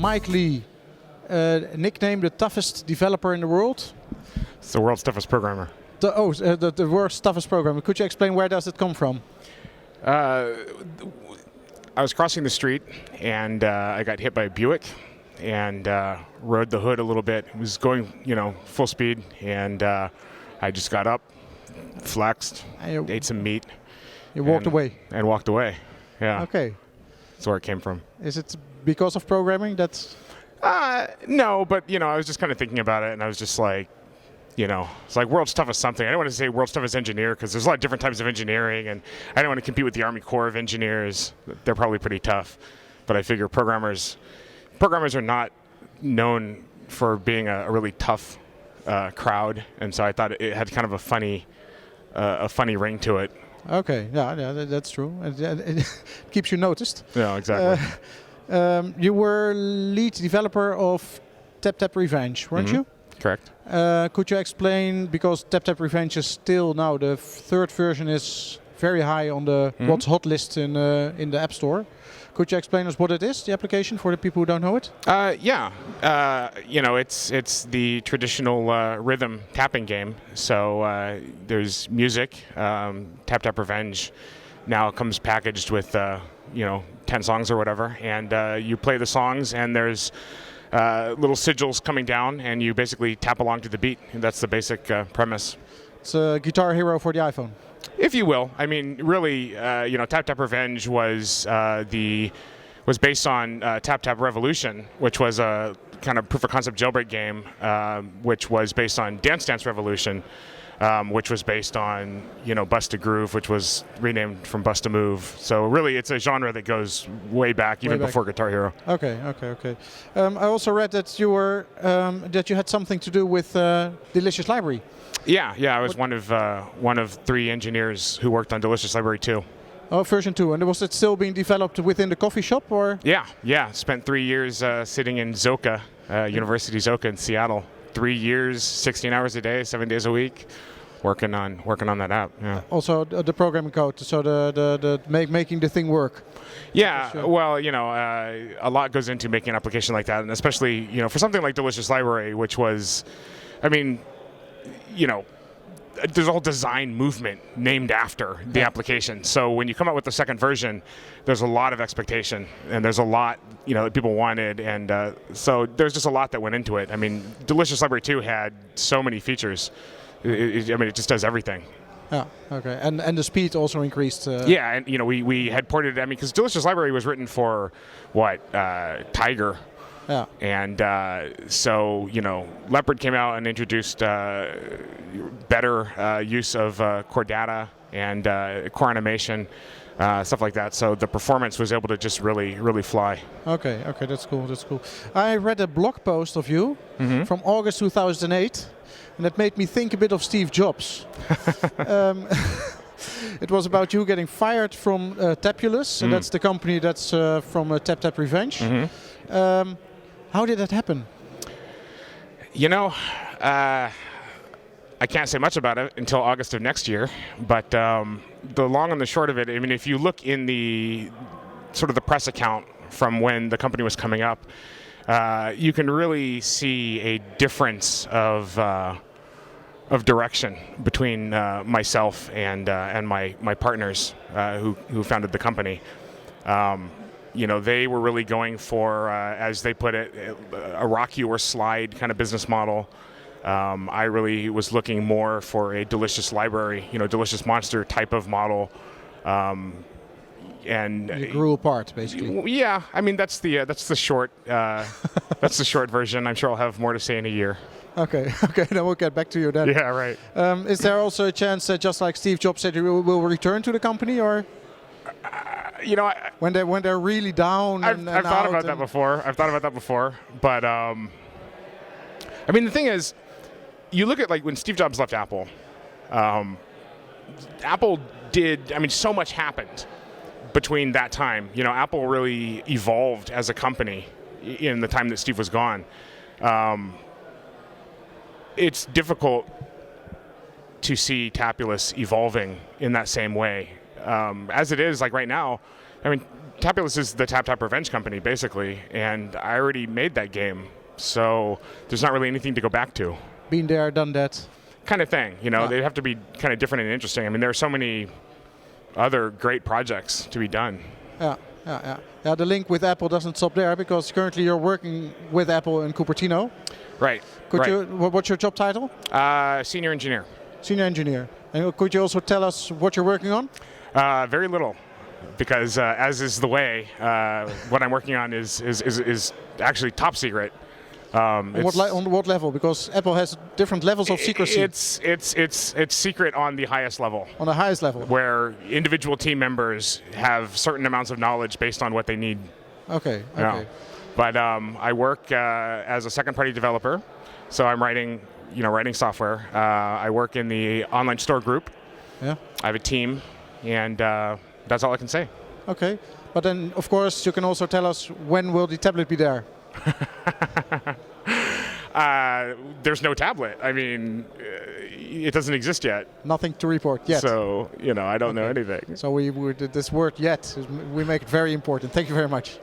Mike Lee nicknamed the toughest developer in the world? It's the world's toughest programmer. The world's toughest programmer. Could you explain where does it come from? I was crossing the street and I got hit by a Buick and rode the hood a little bit. It was going, full speed, and I just got up, flexed, ate some meat. You walked away? And walked away, yeah. Okay. That's where it came from. Is it because of programming? That's no, but, I was just kind of thinking about it, and I was just like, it's like world's toughest something. I don't want to say world's toughest engineer because there's a lot of different types of engineering, and I don't want to compete with the Army Corps of Engineers. They're probably pretty tough. But I figure programmers are not known for being a really tough crowd, and so I thought it had kind of a funny ring to it. Okay, yeah, that's true. It keeps you noticed. Yeah, exactly. You were lead developer of Tap Tap Revenge, weren't you? Correct. Could you explain, because Tap Tap Revenge is still now, the third version is very high on the what's hot list in the App Store. Could you explain us what it is, the application, for the people who don't know it? Yeah. It's the traditional rhythm tapping game. So there's music. Tap Tap Revenge now comes packaged with 10 songs or whatever, and you play the songs, and there's little sigils coming down, and you basically tap along to the beat. And that's the basic premise. It's a Guitar Hero for the iPhone. If you will. I mean, really, Tap Tap Revenge was based on Tap Tap Revolution, which was a kind of proof of concept jailbreak game, which was based on Dance Dance Revolution, which was based on Bust a Groove, which was renamed from Bust a Move. So really, it's a genre that goes way back, even before Guitar Hero. Okay. I also read that you had something to do with Delicious Library. Yeah. I was one of 3 engineers who worked on Delicious Library 2. Oh, version 2. And was it still being developed within the coffee shop, or? Yeah. Spent 3 years sitting in Zoka, University Zoka in Seattle. 3 years, 16 hours a day, 7 days a week, working on that app. Yeah. Also the programming code, so the making the thing work. Yeah, well, a lot goes into making an application like that, and especially for something like Delicious Library, which was, there's a whole design movement named after the application. So when you come out with the second version, there's a lot of expectation, and there's a lot that people wanted, and so there's just a lot that went into it. I mean, Delicious Library 2 had so many features. It just does everything. Yeah. Okay. And the speed also increased. Yeah, and we had ported it. because Delicious Library was written for Tiger. Yeah. And so Leopard came out and introduced better use of core data and core animation, stuff like that. So the performance was able to just really fly. Okay, that's cool. I read a blog post of you from August 2008, and that made me think a bit of Steve Jobs. It was about you getting fired from Tapulous, and that's the company that's from Tap Tap Revenge. How did that happen? I can't say much about it until August of next year, but the long and the short of it, if you look in the sort of the press account from when the company was coming up, you can really see a difference of direction between myself and my partners who founded the company. They were really going for, as they put it, a rock you or slide kind of business model. I really was looking more for a Delicious Library, Delicious Monster type of model. And you grew apart, basically. Yeah, that's the short version. I'm sure I'll have more to say in a year. Okay, then we'll get back to you then. Yeah, right. Is there also a chance that, just like Steve Jobs said, you will return to the company, or? When they're really down. I've thought about that before. But the thing is, you look at when Steve Jobs left Apple. Apple did. So much happened between that time. Apple really evolved as a company in the time that Steve was gone. It's difficult to see Tapulous evolving in that same way. As it is, right now, Tabulous is the tap revenge company, basically, and I already made that game, so there's not really anything to go back to. Been there, done that. Kind of thing, They have to be kind of different and interesting. I mean, there are so many other great projects to be done. Yeah, the link with Apple doesn't stop there, because currently you're working with Apple in Cupertino. Right. What's your job title? Senior engineer. Senior engineer. And could you also tell us what you're working on? Very little, because as is the way, what I'm working on is actually top secret. On what level? Because Apple has different levels of secrecy. It's secret on the highest level. On the highest level. Where individual team members have certain amounts of knowledge based on what they need. Okay. But I work as a second-party developer, so I'm writing software. I work in the online store group. Yeah. I have a team, and that's all I can say. Okay. But then, of course, you can also tell us when will the tablet be there? There's no tablet. I mean, it doesn't exist yet. Nothing to report yet. So, I don't know anything. So this word "yet" we make it very important. Thank you very much.